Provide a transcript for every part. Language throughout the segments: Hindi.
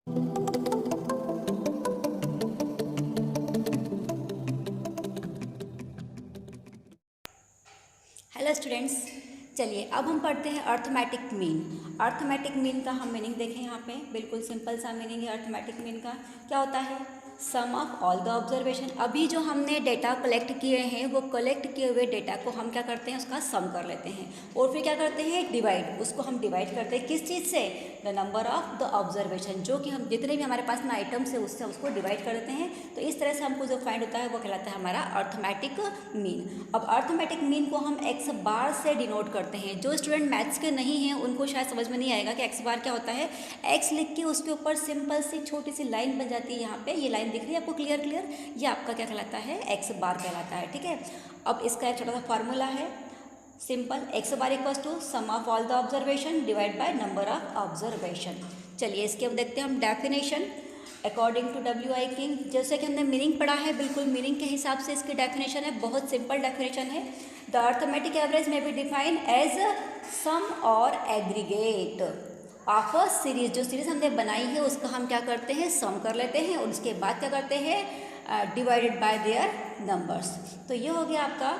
हेलो स्टूडेंट्स, चलिए अब हम पढ़ते हैं अर्थमेटिक मीन। अर्थमेटिक मीन का हम मीनिंग देखें। यहाँ पे बिल्कुल सिंपल सा मीनिंग है अर्थमेटिक मीन का। क्या होता है? Sum of all the observation. अभी जो हमने डेटा कलेक्ट किए हैं वो कलेक्ट किए हुए डेटा को हम क्या करते हैं, उसका सम कर लेते हैं और फिर क्या करते हैं, डिवाइड। उसको हम डिवाइड करते हैं किस चीज़ से? The number of the observation. जो कि हम जितने भी हमारे पास में आइटम्स है उससे उसको डिवाइड कर देते हैं। तो इस तरह से हमको जो फाइंड होता है वो कहलाता है हमारा अर्थमेटिक मीन। अब अर्थमेटिक मीन को हम एक्स बार से डिनोट करते हैं। जो स्टूडेंट मैथ्स के नहीं हैं उनको शायद समझ में नहीं आएगा कि एक्स बार क्या होता है। एक्स लिख के उसके ऊपर सिंपल सी छोटी सी लाइन बन जाती है। यहाँ पे ये लाइन दिख रही है आपको क्लियर? ये आपका क्या कहलाता है? एक्स बार कहलाता है। ठीक है, अब इसका एक छोटा सा फार्मूला है simple. X bar equals to sum of all the observation divide by number of observation. चलिए इसके अब देखते हैं हम definition according to W I King. जैसे कि हमने मीनिंग पढ़ा है, बिल्कुल मीनिंग के हिसाब से इसकी डेफिनेशन है। बहुत सिंपल डेफिनेशन है। द अर्थमेटिक एवरेज में बी डिफाइन एज सम और एग्रीगेट ऑफ अ सीरीज। जो सीरीज हमने बनाई है उसका हम क्या करते हैं, सम कर लेते हैं और उसके बाद क्या करते हैं, डिवाइडेड बाय देयर नंबर्स। तो ये हो गया आपका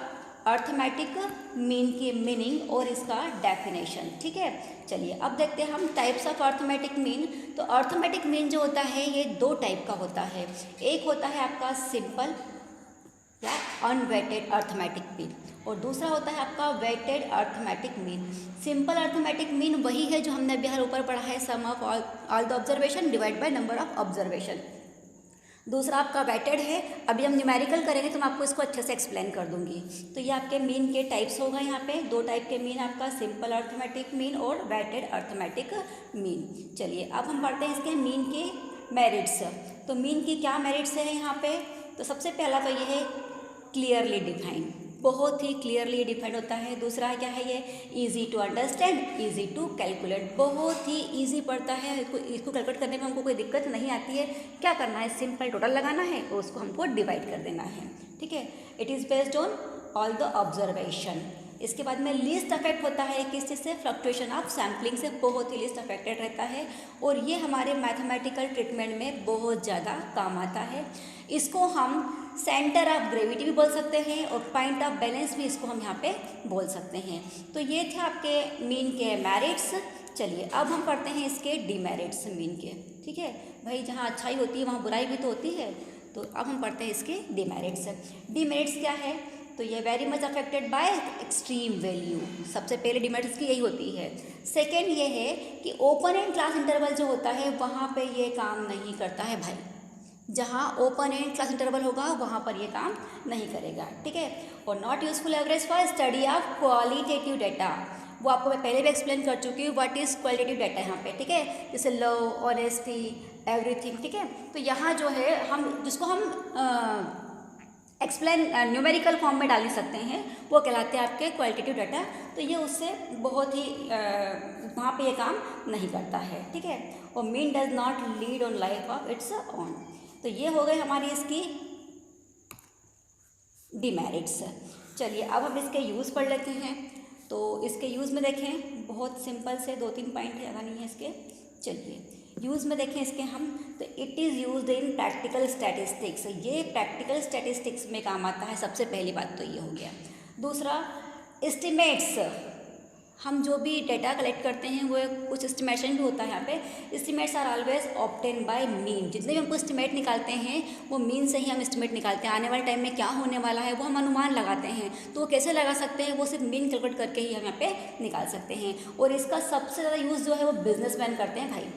अर्थमेटिक मीन की मीनिंग और इसका डेफिनेशन। ठीक है, चलिए अब देखते हैं हम टाइप्स ऑफ अर्थमेटिक मीन। तो अर्थमेटिक मीन जो होता है ये दो टाइप का होता है। एक होता है आपका सिंपल या अनवेटेड अर्थमेटिक मीन और दूसरा होता है आपका weighted arithmetic mean. Simple arithmetic mean वही है जो हमने अभी ऊपर पढ़ा है, sum of all the observation divide by number of observation. दूसरा आपका वेटेड है। अभी हम न्यूमेरिकल करेंगे तो मैं आपको इसको अच्छे से एक्सप्लेन कर दूंगी। तो ये आपके मीन के टाइप्स होगा। यहाँ पे दो टाइप के मीन, आपका सिंपल अर्थमेटिक मीन और वेटेड अर्थमेटिक मीन। चलिए अब हम पढ़ते हैं इसके मीन के मेरिट्स। तो मीन की क्या मेरिट्स है यहाँ पे? तो सबसे पहला तो ये है क्लियरली डिफाइंड, बहुत ही क्लियरली डिफाइंड होता है। दूसरा क्या है, ये easy to understand, easy to calculate, बहुत ही इजी पड़ता है। इसको कैलकुलेट करने में हमको कोई दिक्कत नहीं आती है। क्या करना है, सिंपल टोटल लगाना है और उसको हमको डिवाइड कर देना है। ठीक है, it is based on all the observation. इसके बाद में लीस्ट अफेक्ट होता है किस चीज़ से? फ्लक्चुएशन ऑफ सैम्पलिंग से बहुत ही लीस्ट अफेक्टेड रहता है और ये हमारे मैथमेटिकल ट्रीटमेंट में बहुत ज़्यादा काम आता है। इसको हम सेंटर ऑफ ग्रेविटी भी बोल सकते हैं और पॉइंट ऑफ बैलेंस भी इसको हम यहाँ पे बोल सकते हैं। तो ये थे आपके मीन के मेरिट्स। चलिए अब हम पढ़ते हैं इसके डिमेरिट्स मीन के। ठीक है भाई, जहाँ अच्छाई होती है वहाँ बुराई भी तो होती है। तो अब हम पढ़ते हैं इसके डिमेरिट्स। डिमेरिट्स क्या है? तो ये very much affected by extreme value. सबसे पहले डिमेरिट्स की यही होती है। सेकेंड ये है कि ओपन एंड क्लास इंटरवल जो होता है वहाँ पे ये काम नहीं करता है भाई। जहाँ ओपन एंड क्लास इंटरवल होगा वहाँ पर ये काम नहीं करेगा। ठीक है, और not useful average for study of qualitative data. वो आपको मैं पहले भी एक्सप्लेन कर चुकी हूँ व्हाट इज़ क्वालिटेटिव डाटा यहाँ पे। ठीक है, जैसे लव, ऑनेस्टी, एवरीथिंग। ठीक है, तो यहाँ जो है हम जिसको हम एक्सप्लेन न्यूमेरिकल फॉर्म में डाल नहीं सकते हैं वो कहलाते हैं आपके क्वालिटेटिव डाटा। तो ये उससे बहुत ही वहाँ पे ये काम नहीं करता है। ठीक है, और mean does not lead on life of its on. तो ये हो गए हमारी इसकी डिमेरिट्स। चलिए अब हम इसके यूज़ पढ़ लेते हैं। तो इसके यूज़ में देखें, बहुत सिंपल से दो तीन पॉइंट ज़्यादा नहीं है इसके। चलिए यूज़ में देखें इसके हम, तो it is used in practical statistics. ये प्रैक्टिकल स्टैटिस्टिक्स में काम आता है। सबसे पहली बात तो ये हो गया। दूसरा एस्टिमेट्स, हम जो भी डेटा कलेक्ट करते हैं वो कुछ एस्टिमेशन भी होता है यहाँ पे। Estimates are always obtain by mean. जितने भी हमको एस्टिमेट निकालते हैं वो मीन से ही हम एस्टिमेट निकालते हैं। आने वाले टाइम में क्या होने वाला है वो हम अनुमान लगाते हैं। तो वो कैसे लगा सकते हैं? वो सिर्फ मीन कैलकुलेट करके ही हम यहाँ पे निकाल सकते हैं। और इसका सबसे ज़्यादा यूज़ जो है वो बिजनेसमैन करते हैं भाई।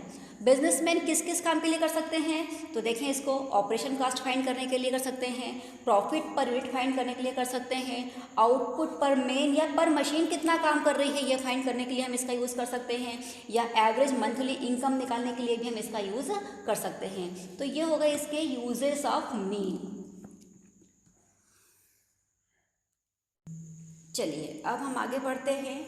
बिजनेसमैन किस किस काम के लिए कर सकते हैं? तो देखें, इसको ऑपरेशन कास्ट फाइंड करने के लिए कर सकते हैं, प्रॉफिट पर यूनिट फाइंड करने के लिए कर सकते हैं, आउटपुट पर मेन या पर मशीन कितना काम कर रही है ये फाइंड करने के लिए हम इसका यूज़ कर सकते हैं, या एवरेज मंथली इनकम निकालने के लिए भी हम इसका यूज़ कर सकते हैं। तो ये हो गए इसके यूजेस ऑफ मीन। चलिए अब हम आगे बढ़ते हैं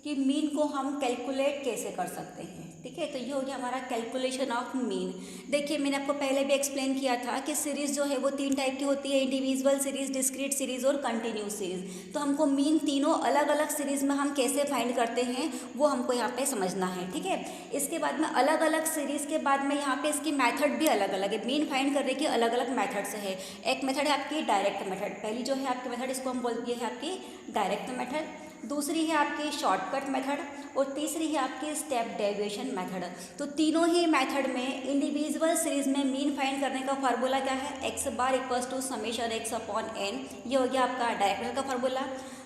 कि मीन को हम कैलकुलेट कैसे कर सकते हैं। ठीक है। तो ये हो गया हमारा कैलकुलेशन ऑफ मीन। देखिए मैंने आपको पहले भी एक्सप्लेन किया था कि सीरीज़ जो है वो 3 टाइप की होती है, इंडिविजुअल सीरीज़, डिस्क्रीट सीरीज़ और कंटिन्यूस सीरीज़। तो हमको मीन तीनों अलग अलग सीरीज़ में हम कैसे फाइंड करते हैं वो हमको यहाँ पे समझना है, ठीक है। इसके बाद में अलग अलग सीरीज़ के बाद में यहाँ पे इसकी मेथड भी अलग अलग है, मीन फाइंड करने की अलग अलग मेथड्स है। एक मेथड है आपकी डायरेक्ट मेथड, पहली जो है आपकी मेथड इसको हम बोलते हैं आपकी डायरेक्ट मेथड, दूसरी है आपकी शॉर्टकट मेथड और तीसरी है आपकी स्टेप डेविएशन मेथड। तो तीनों ही मेथड में इंडिविजुअल सीरीज़ में मीन फाइंड करने का फार्मूला क्या है, x bar equals to summation x upon n, ये हो गया आपका डायरेक्ट मेथड का फार्मूला।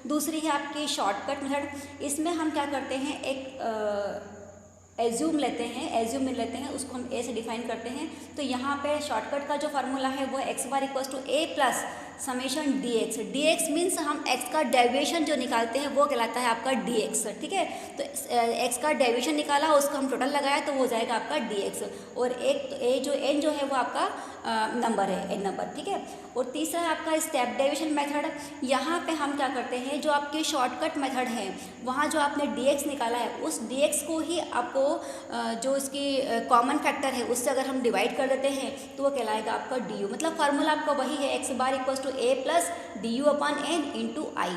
दूसरी है आपकी शॉर्टकट मेथड, इसमें हम क्या करते हैं, एक एज्यूम लेते हैं, उसको हम ए से डिफाइन करते हैं। तो यहाँ पे शॉर्टकट का जो फार्मूला है वो x bar equals to A plus summation d x. D x means हम एक्स का डेविएशन जो निकालते हैं वो कहलाता है आपका डी एक्स, ठीक है। तो एक्स का डेविएशन निकाला, उसका हम टोटल लगाया तो वो हो जाएगा आपका डी एक्स। और एक तो एन जो है वो आपका नंबर है, एन नंबर, ठीक है। और तीसरा है आपका स्टेप डेविएशन मेथड। यहाँ पे हम क्या करते हैं, जो आपके शॉर्टकट मेथड है वहाँ जो आपने डी एक्स निकाला है उस डी एक्स को ही आपको जो इसकी कॉमन फैक्टर है उससे अगर हम डिवाइड कर देते हैं तो वो कहलाएगा आपका डी यू। मतलब फार्मूला आपका वही है, x bar equals to A plus D U upon N into I.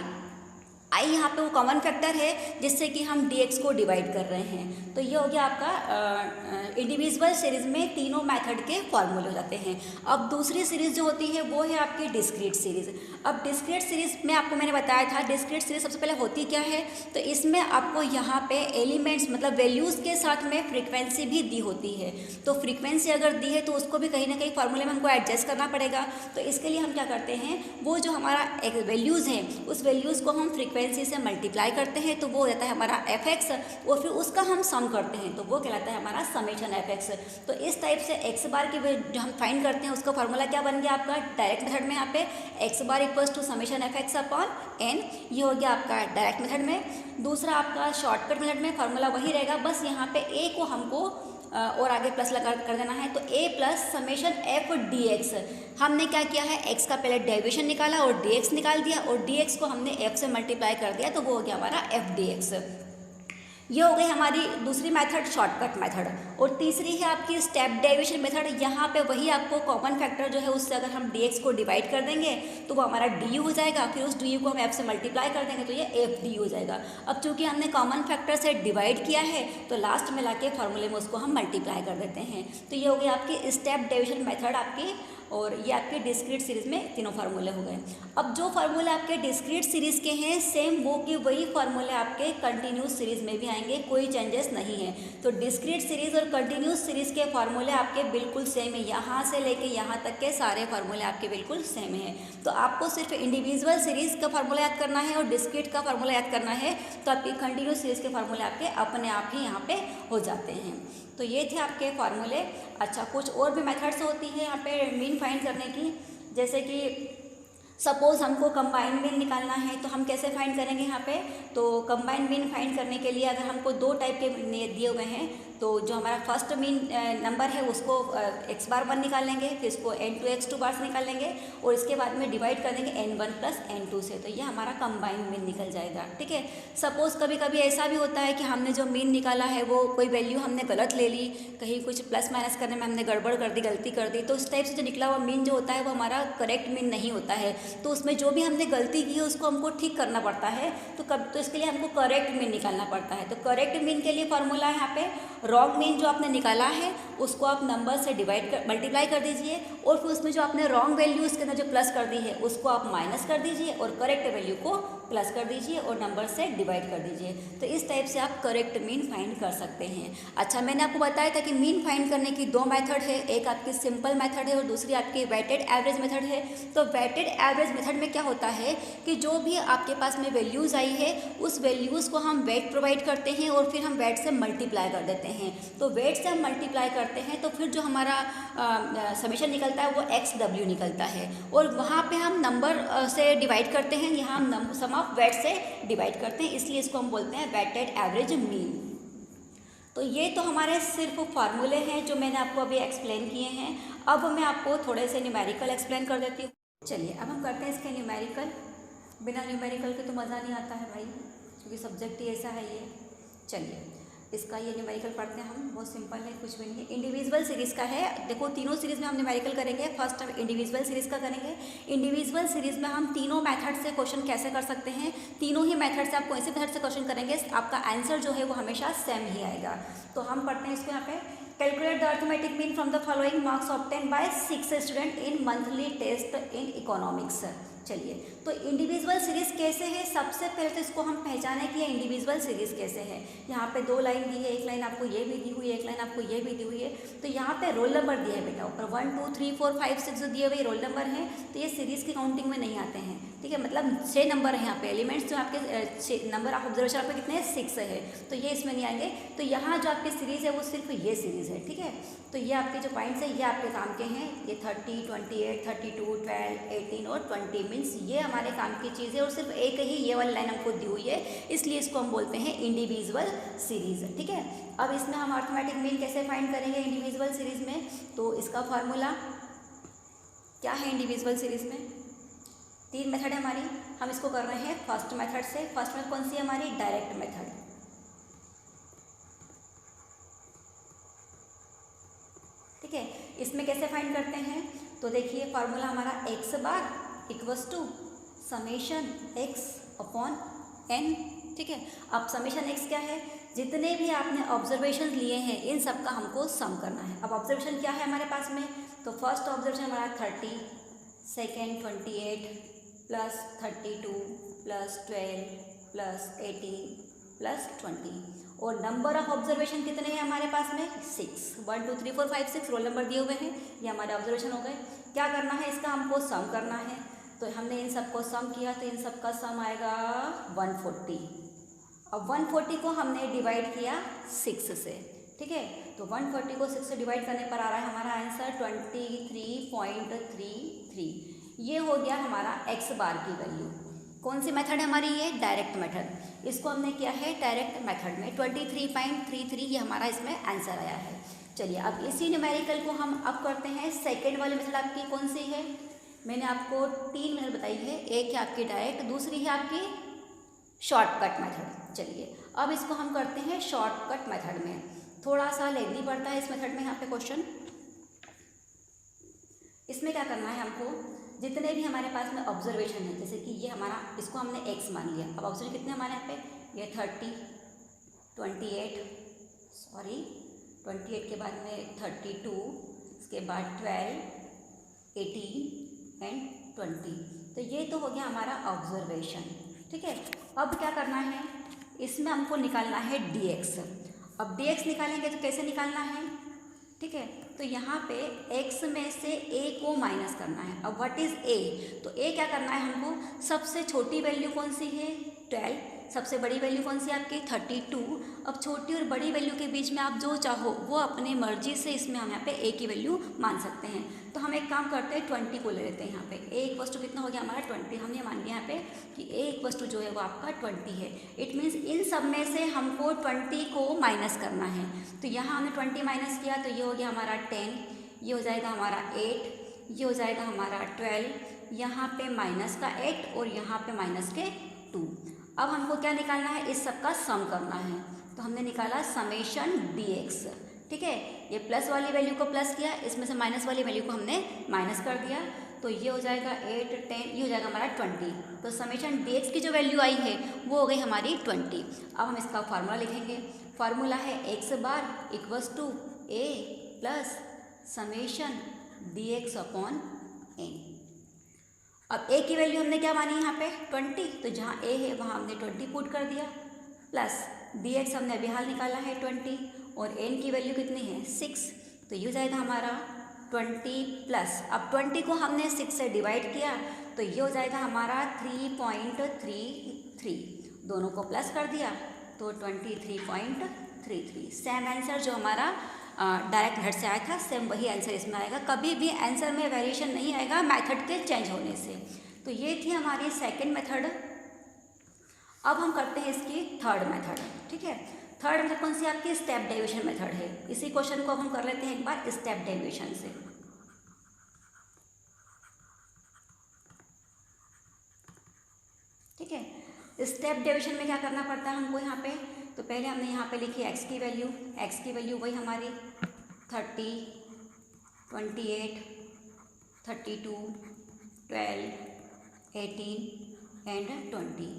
I यहाँ पे वो कॉमन फैक्टर है जिससे कि हम डी एक्स को डिवाइड कर रहे हैं। तो ये हो गया आपका इंडिविजुअल सीरीज़ में तीनों मेथड के फॉर्मूले हो जाते हैं। अब दूसरी सीरीज़ जो होती है वो है आपकी डिस्क्रीट सीरीज़। अब डिस्क्रीट सीरीज़ में आपको मैंने बताया था, डिस्क्रीट सीरीज़ सबसे पहले होती क्या है, तो इसमें आपको यहाँ पे एलिमेंट्स मतलब वैल्यूज़ के साथ में फ्रीक्वेंसी भी दी होती है। तो फ्रीक्वेंसी अगर दी है तो उसको भी कहीं ना कहीं फार्मूले में हमको एडजस्ट करना पड़ेगा। तो इसके लिए हम क्या करते हैं, वो जो हमारा एक वैल्यूज़ हैं उस वैल्यूज़ को हम फ्रीक्वेंसी से मल्टीप्लाई करते हैं तो वो हो जाता है हमारा एफ एक्स, और फिर उसका हम सम करते हैं तो वो कहलाता है हमारा समेशन एफ एक्स। तो इस टाइप से एक्स बार की जो हम फाइंड करते हैं उसका फार्मूला क्या बन गया आपका डायरेक्ट मेथड में, यहाँ पे x bar equals to summation f x upon n, ये हो गया आपका डायरेक्ट मेथड में। दूसरा आपका शॉर्टकट मेथड में फार्मूला वही रहेगा, बस यहाँ पे ए को हमको और आगे प्लस लगा कर देना है। तो A plus summation F D X, हमने क्या किया है, एक्स का पहले डेविएशन निकाला और डी एक्स निकाल दिया और डी एक्स को हमने एफ से मल्टीप्लाई कर दिया तो वो हो गया हमारा एफ डी एक्स। ये हो गई हमारी दूसरी मेथड शॉर्टकट मेथड। और तीसरी है आपकी स्टेप डेविएशन मेथड। यहाँ पे वही आपको कॉमन फैक्टर जो है उससे अगर हम dx को डिवाइड कर देंगे तो वो हमारा du हो जाएगा, फिर उस du को हम f से मल्टीप्लाई कर देंगे तो ये एफ डी हो जाएगा। अब चूंकि हमने कॉमन फैक्टर से डिवाइड किया है तो लास्ट में लाके फॉर्मूले में उसको हम मल्टीप्लाई कर देते हैं। तो ये हो गई आपकी स्टेप डेविएशन मेथड आपकी, और ये आपके डिस्क्रीट सीरीज़ में तीनों फार्मूले हो गए। अब जो फार्मूले आपके डिस्क्रीट सीरीज़ के हैं सेम वो कि वही फार्मूले आपके कंटिन्यूस सीरीज़ में भी आएंगे, कोई चेंजेस नहीं है। तो डिस्क्रीट सीरीज़ और कंटिन्यूस सीरीज़ के फार्मूले आपके बिल्कुल सेम है, यहाँ से लेके यहाँ तक के सारे फार्मूले आपके बिल्कुल सेम हैं। तो आपको सिर्फ इंडिविजुअल सीरीज़ का फार्मूला याद करना है और डिस्क्रीट का फार्मूला याद करना है, तो आपकी कंटिन्यूस सीरीज़ के फार्मूले आपके अपने आप ही यहाँ पे हो जाते हैं। तो ये थे आपके फार्मूले। अच्छा, कुछ और भी मेथड्स होती है यहाँ पे मीन फाइंड करने की, जैसे कि सपोज़ हमको कंबाइंड मीन निकालना है तो हम कैसे फाइंड करेंगे यहाँ पे। तो कंबाइंड मीन फाइंड करने के लिए अगर हमको दो टाइप के दिए हुए हैं तो जो हमारा फर्स्ट मीन नंबर है उसको x बार 1 निकाल लेंगे, फिर इसको n2 x2 बार से निकाल लेंगे और इसके बाद में डिवाइड कर देंगे n1 प्लस n2 से, तो ये हमारा कंबाइंड मीन निकल जाएगा, ठीक है। सपोज़ कभी कभी ऐसा भी होता है कि हमने जो मीन निकाला है वो कोई वैल्यू हमने गलत ले ली, कहीं कुछ प्लस माइनस करने में हमने गड़बड़ कर दी, गलती कर दी, तो उस टाइप से जो निकला हुआ मीन जो होता है वो हमारा करेक्ट मीन नहीं होता है। तो उसमें जो भी हमने गलती की है उसको हमको ठीक करना पड़ता है, तो इसके लिए हमको करेक्ट मीन निकालना पड़ता है। तो करेक्ट मीन के लिए फार्मूला है यहाँ पे, रॉन्ग मीन जो आपने निकाला है उसको आप नंबर से मल्टीप्लाई कर दीजिए और फिर उसमें जो आपने रॉन्ग वैल्यू उसके अंदर जो प्लस कर दी है उसको आप माइनस कर दीजिए और करेक्ट वैल्यू को प्लस कर दीजिए और नंबर से डिवाइड कर दीजिए। तो इस टाइप से आप करेक्ट मीन फाइंड कर सकते हैं। अच्छा, मैंने आपको बताया था कि मीन फाइंड करने की दो मेथड है, एक आपकी सिंपल मेथड है और दूसरी आपकी वेटेड एवरेज मेथड है। तो वेटेड एवरेज मेथड में क्या होता है कि जो भी आपके पास में वैल्यूज़ आई है उस वैल्यूज़ को हम वेट प्रोवाइड करते हैं और फिर हम वेट से मल्टीप्लाई कर देते हैं। तो वेट से हम मल्टीप्लाई करते हैं तो फिर जो हमारा समेशन निकलता है वो XW निकलता है और वहाँ पे हम नंबर से डिवाइड करते हैं, यहाँ हम सम ऑफ वेट से डिवाइड करते हैं, इसलिए इसको हम बोलते हैं वेटेड एवरेज मीन। तो ये तो हमारे सिर्फ फार्मूले हैं जो मैंने आपको अभी एक्सप्लेन किए हैं। अब मैं आपको थोड़े से न्यूमेरिकल एक्सप्लेन कर देती हूँ। चलिए अब हम करते हैं इसके न्यूमेरिकल। बिना न्यूमेरिकल के तो मज़ा नहीं आता है भाई, क्योंकि सब्जेक्ट ही ऐसा है ये। चलिए इसका ये न्यूमेरिकल पढ़ते हैं हम, बहुत सिंपल है, कुछ भी नहीं है। इंडिविजुअल सीरीज़ का है, देखो तीनों सीरीज़ में हम न्यूमेरिकल करेंगे। फर्स्ट हम इंडिविजुअल सीरीज़ का करेंगे। इंडिविजुअल सीरीज़ में हम तीनों मेथड से क्वेश्चन कैसे कर सकते हैं, तीनों ही मेथड से आप कौन से मेथड से क्वेश्चन करेंगे, आपका आंसर जो है वो हमेशा सेम ही आएगा। तो हम पढ़ते हैं इसको यहाँ पे। Calculate the arithmetic mean from the following marks obtain by 6 student in monthly test in economics. चलिए, तो इंडिविजुअल सीरीज़ कैसे है, सबसे पहले तो इसको हम पहचाने कि इंडिविजुअल सीरीज़ कैसे है। यहाँ पे 2 लाइन दी है, एक लाइन आपको ये भी दी हुई है, एक लाइन आपको ये भी दी हुई है। तो यहाँ पे रोल नंबर दिया है बेटा, ऊपर 1 2 3 4 5 6 जो दिए हुए रोल नंबर हैं, तो ये सीरीज़ की काउंटिंग में नहीं आते हैं, ठीक है। मतलब 6 नंबर है यहाँ पे, एलिमेंट्स जो आपके नंबर ऑफ ऑब्जर्वेशन आपके कितने हैं, 6 है, तो ये इसमें नहीं आएंगे। तो यहाँ जो आपकी सीरीज़ है वो सिर्फ ये सीरीज़ है, ठीक है। तो ये आपके जो पॉइंट्स है ये आपके काम के हैं, ये 30 28 32 12 18 और 20 मीन्स ये हमारे काम की चीज़ है, और सिर्फ एक ही ये वाली लाइन हमको दी हुई है, इसलिए इसको हम बोलते हैं इंडिविजुअल सीरीज़, ठीक है। अब इसमें हम अर्थमेटिक मीन कैसे फाइंड करेंगे इंडिविजुअल सीरीज़ में, तो इसका फार्मूला क्या है इंडिविजुअल सीरीज़ में, 3 मेथड है हमारी, हम इसको कर रहे हैं फर्स्ट मेथड से। फर्स्ट मेथड कौन सी है हमारी, डायरेक्ट मेथड, ठीक है। इसमें कैसे फाइंड करते हैं, तो देखिए फार्मूला हमारा x bar equals to summation x upon n, ठीक है। अब समेशन x क्या है, जितने भी आपने ऑब्जर्वेशन लिए हैं इन सब का हमको सम करना है। अब ऑब्जर्वेशन क्या है हमारे पास में, तो फर्स्ट ऑब्जर्वेशन हमारा 30, second 28 plus 32 plus 12 plus 18 plus 20, और नंबर ऑफ ऑब्जर्वेशन कितने हैं हमारे पास में, 6 1 2 3 4 5 6 रोल नंबर दिए हुए हैं, ये हमारे ऑब्जर्वेशन हो गए। क्या करना है, इसका हमको सम करना है, तो हमने इन सबको सम किया, तो इन सब का सम आएगा 140। अब 140 को हमने डिवाइड किया 6 से, ठीक है। तो 140 को 6 से डिवाइड करने पर आ रहा है हमारा आंसर 23.33। ये हो गया हमारा x बार की वैल्यू। कौन सी मेथड है हमारी, ये डायरेक्ट मेथड, इसको हमने किया है डायरेक्ट मेथड में 23.33, ये हमारा इसमें आंसर आया है। चलिए, अब इसी न्यूमेरिकल को हम अब करते हैं सेकेंड वाली मेथड आपकी कौन सी है, मैंने आपको 3 मेथड बताई है, एक है आपकी डायरेक्ट, दूसरी है आपकी शॉर्टकट मेथड। चलिए, अब इसको हम करते हैं शॉर्टकट मेथड में, थोड़ा सा लेंथी पड़ता है इस मेथड में यहाँ पे क्वेश्चन। इसमें क्या करना है हमको, जितने भी हमारे पास में ऑब्जर्वेशन है, जैसे कि ये हमारा, इसको हमने x मान लिया, अब ऑब्जर्वेशन कितने हमारे यहाँ पे, ये 30 28 के बाद में 32, इसके बाद 12 18 एंड 20, तो ये तो हो गया हमारा ऑब्जर्वेशन, ठीक है। अब क्या करना है, इसमें हमको निकालना है dx। अब dx निकालेंगे तो कैसे निकालना है, ठीक है। तो यहाँ पे x में से a को माइनस करना है। अब व्हाट इज़ a, तो a क्या करना है हमको, सबसे छोटी वैल्यू कौन सी है 12, सबसे बड़ी वैल्यू कौन सी है आपकी 32। अब छोटी और बड़ी वैल्यू के बीच में आप जो चाहो वो अपनी मर्जी से इसमें हम यहाँ पे a की वैल्यू मान सकते हैं। तो हम एक काम करते हैं 20 को ले लेते हैं यहाँ पे, a इक्वल्स टू कितना हो गया हमारा 20, हमने मान लिया यहाँ पे कि a इक्वल्स टू जो है वो आपका 20 है। इट मीन्स इन सब में से हमको 20 को माइनस करना है, तो यहाँ हमने 20 माइनस किया तो ये हो गया हमारा 10, ये हो जाएगा हमारा 8, ये हो जाएगा हमारा 12, यहाँ पे माइनस का 8 और यहाँ पे माइनस के 2। अब हमको क्या निकालना है, इस सब का सम करना है, तो हमने निकाला समेशन dx, ठीक है। ये प्लस वाली वैल्यू को प्लस किया, इसमें से माइनस वाली वैल्यू को हमने माइनस कर दिया, तो ये हो जाएगा 8 10, ये हो जाएगा हमारा 20। तो समेशन dx की जो वैल्यू आई है वो हो गई हमारी 20। अब हम इसका फार्मूला लिखेंगे, फार्मूला है x bar equals to a plus summation dx upon n। अब a की वैल्यू हमने क्या मानी यहाँ पे 20, तो जहाँ a है वहाँ हमने 20 पुट कर दिया, प्लस dx हमने अभी हाल निकाला है 20, और n की वैल्यू कितनी है 6, तो ये हो जाएगा हमारा 20 प्लस, अब 20 को हमने 6 से डिवाइड किया तो ये हो जाएगा हमारा 3.33, दोनों को प्लस कर दिया तो 23.33। सेम आंसर जो हमारा डायरेक्ट मेथड से आया था, सेम वही आंसर इसमें आएगा, कभी भी आंसर में वेरिएशन नहीं आएगा मेथड के चेंज होने से। तो ये थी हमारी सेकंड मेथड। अब हम करते हैं इसकी थर्ड मेथड, ठीक है। थर्ड मेथड कौन सी आपकी, स्टेप डेविएशन मेथड है। इसी क्वेश्चन को अब हम कर लेते हैं एक बार स्टेप डेविएशन से, ठीक है। स्टेप डेविएशन में क्या करना पड़ता है हमको, यहाँ पे तो पहले हमने यहाँ पे लिखी x की वैल्यू वही हमारी 30, 28, 32, 12, 18 एंड 20,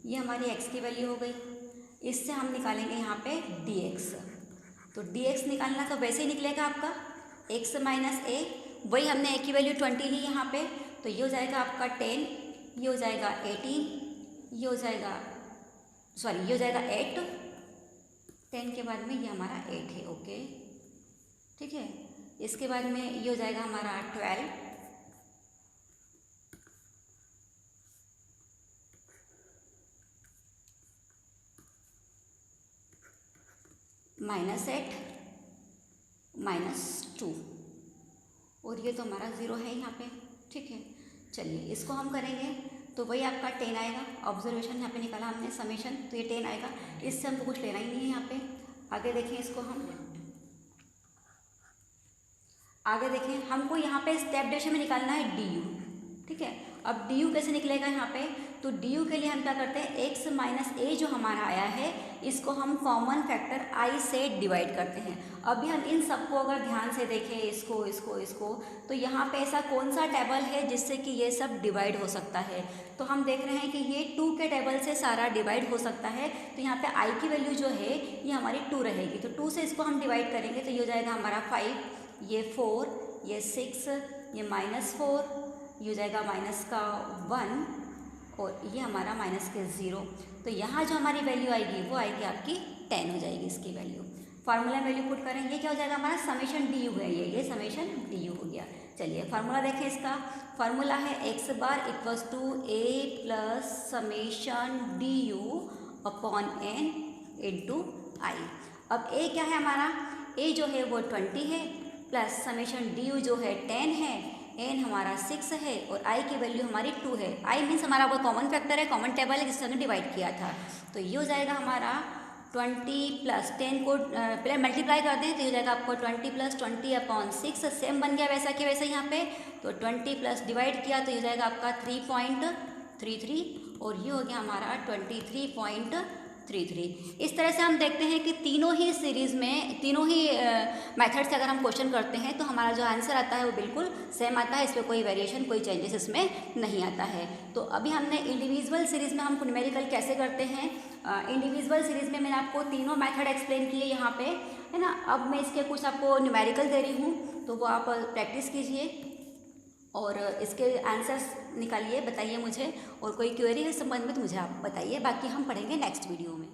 ये हमारी x की वैल्यू हो गई। इससे हम निकालेंगे यहाँ पे dx। तो dx निकालना तो वैसे ही निकलेगा आपका x माइनस a, वही हमने a की वैल्यू 20 ली यहाँ पे, तो ये हो जाएगा आपका 10, ये हो जाएगा 18, ये हो जाएगा 8, 10 के बाद में ये हमारा 8 है, ओके ठीक है। इसके बाद में ये हो जाएगा हमारा 12, -8 -2, और ये तो हमारा 0 है यहाँ पे, ठीक है। चलिए इसको हम करेंगे तो वही आपका 10 आएगा। ऑब्जर्वेशन यहाँ पे निकाला हमने समेशन, तो ये 10 आएगा। इससे हमको कुछ लेना ही नहीं है यहाँ पे। आगे देखें इसको हम, आगे देखें हमको यहाँ पे स्टेप डेरिवेशन में निकालना है du, ठीक है। अब du कैसे निकलेगा यहाँ पे, तो du के लिए हम क्या करते हैं, x माइनस a जो हमारा आया है इसको हम कॉमन फैक्टर i से डिवाइड करते हैं। अभी हम इन सबको अगर ध्यान से देखें, इसको तो यहाँ पे ऐसा कौन सा टेबल है जिससे कि ये सब डिवाइड हो सकता है, तो हम देख रहे हैं कि ये 2 के टेबल से सारा डिवाइड हो सकता है। तो यहाँ पे i की वैल्यू जो है ये हमारी 2 रहेगी, तो 2 से इसको हम डिवाइड करेंगे तो ये हो जाएगा हमारा 5, ये 4, ये 6, ये -4, ये हो जाएगा -1 और ये हमारा -0। तो यहाँ जो हमारी वैल्यू आएगी वो आएगी आपकी 10 हो जाएगी इसकी वैल्यू। फार्मूला वैल्यू पुट करें, ये क्या हो जाएगा हमारा समेशन du है, ये समेशन du हो गया। चलिए फार्मूला देखें, इसका फार्मूला है x bar equals to a plus summation du upon n into i। अब a क्या है हमारा, a जो है वो 20 है प्लस समेशन du जो है 10 है, n हमारा 6 है और i की वैल्यू हमारी 2 है। i मीन्स हमारा वो कॉमन फैक्टर है, कॉमन टेबल है जिससे हमने डिवाइड किया था। तो ये हो जाएगा हमारा 20 प्लस 10 को पहले मल्टीप्लाई कर दें तो ये हो जाएगा आपको 20 प्लस 20 अपॉन 6, सेम बन गया वैसा कि वैसे यहाँ पे। तो 20 प्लस डिवाइड किया तो ये हो जाएगा आपका 3.33 और ये हो गया हमारा 23.33। इस तरह से हम देखते हैं कि तीनों ही सीरीज़ में, तीनों ही मेथड से अगर हम क्वेश्चन करते हैं तो हमारा जो आंसर आता है वो बिल्कुल सेम आता है, इसमें कोई वेरिएशन, कोई चेंजेस इसमें नहीं आता है। तो अभी हमने इंडिविजुअल सीरीज़ में हम न्यूमेरिकल कैसे करते हैं, इंडिविजुअल सीरीज़ में मैंने आपको तीनों मेथड एक्सप्लेन किए यहाँ पे, है ना। अब मैं इसके कुछ आपको न्यूमेरिकल दे रही हूँ, तो वो आप प्रैक्टिस कीजिए और इसके आंसर्स निकालिए, बताइए मुझे, और कोई क्वेरी है इस संबंध में तो मुझे आप बताइए, बाकी हम पढ़ेंगे नेक्स्ट वीडियो में।